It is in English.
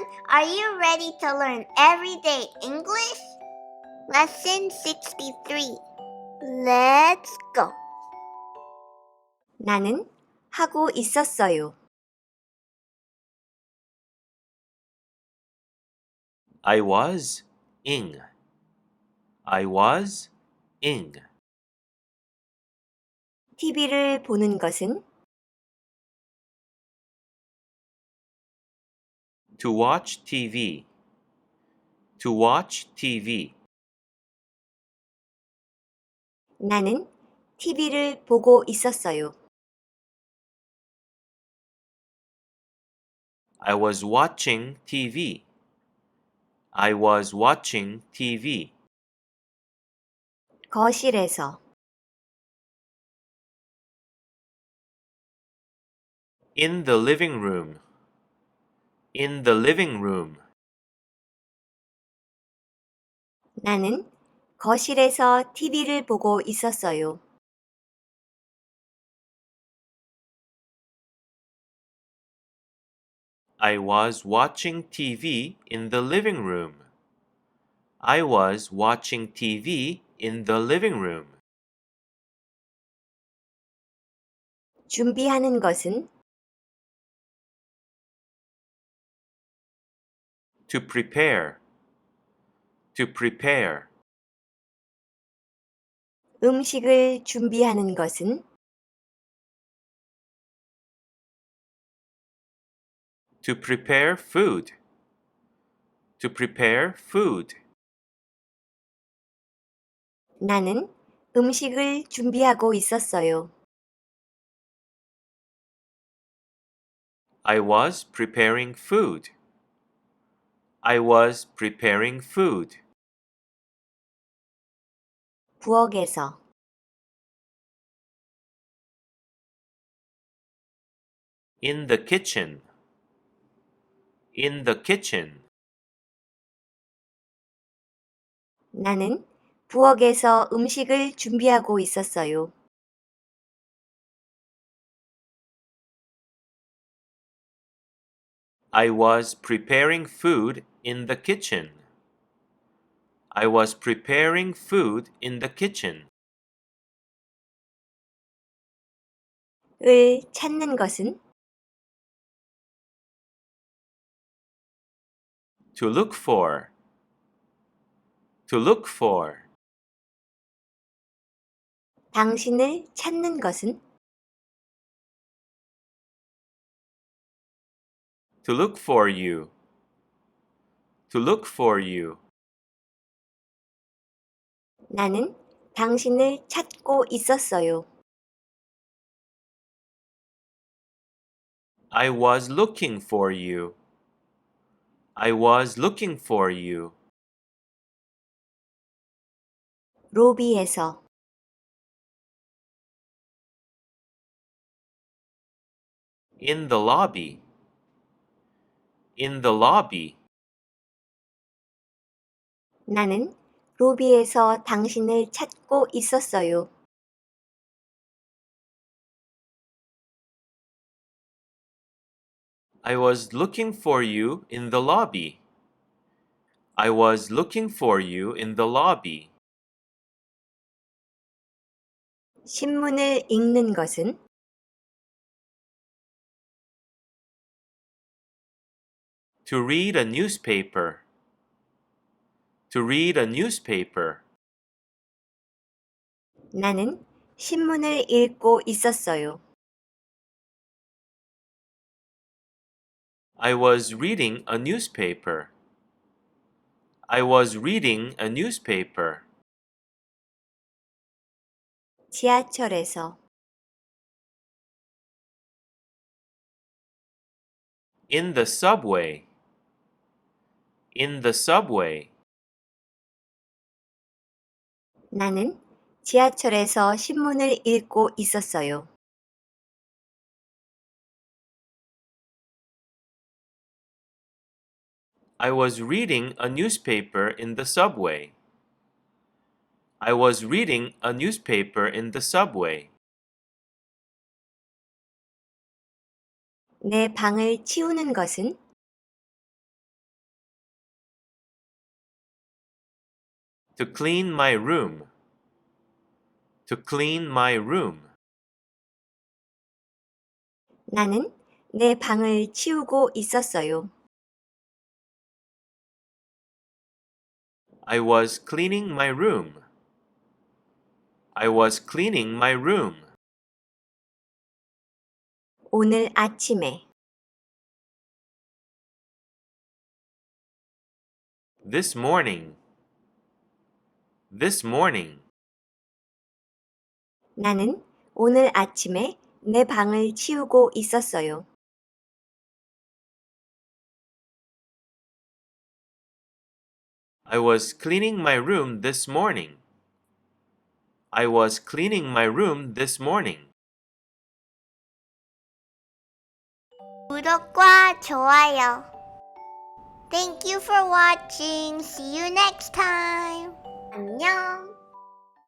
everyone. Are you ready to learn everyday English? Lesson 63. Let's go. 나는 하고 있었어요. I was ing. I was ing. TV를 보는 것은 To watch TV. To watch TV. 나는 TV를 보고 있었어요. I was watching TV. I was watching TV. 거실에서 In the living room. In the living room. 나는 거실에서 TV를 보고 있었어요. I was watching TV in the living room. I was watching TV in the living room. 준비하는 것은 To prepare. To prepare. 음식을 준비하는 것은 To prepare food. To prepare food. 나는 음식을 준비하고 있었어요. I was preparing food. I was preparing food. 부엌에서 In the kitchen. In the kitchen. 나는 부엌에서 음식을 준비하고 있었어요. I was preparing food in the kitchen. I was preparing food in the kitchen. 을 찾는 것은 To look for. To look for. 당신을 찾는 것은 To look for you. To look for you. 나는 당신을 찾고 있었어요. I was looking for you. I was looking for you. 로비에서 In the lobby. In the lobby. 나는 로비에서 당신을 찾고 있었어요. I was looking for you in the lobby. I was looking for you in the lobby. 신문을 읽는 것은 To read a newspaper. To read a newspaper. 나는 신문을 읽고 있었어요. I was reading a newspaper. I was reading a newspaper. 지하철에서 In the subway. In the subway. 나는 지하철에서 신문을 읽고 있었어요. I was reading a newspaper in the subway. I was reading a newspaper in the subway. 내 방을 치우는 것은 To clean my room. To clean my room. 나는 내 방을 치우고 있었어요. I was cleaning my room. I was cleaning my room. 오늘 아침에 This morning. This morning. 나는 오늘 아침에 내 방을 치우고 있었어요. I was cleaning my room this morning. I was cleaning my room this morning. 구독과 좋아요. Thank you for watching. See you next time. 안녕.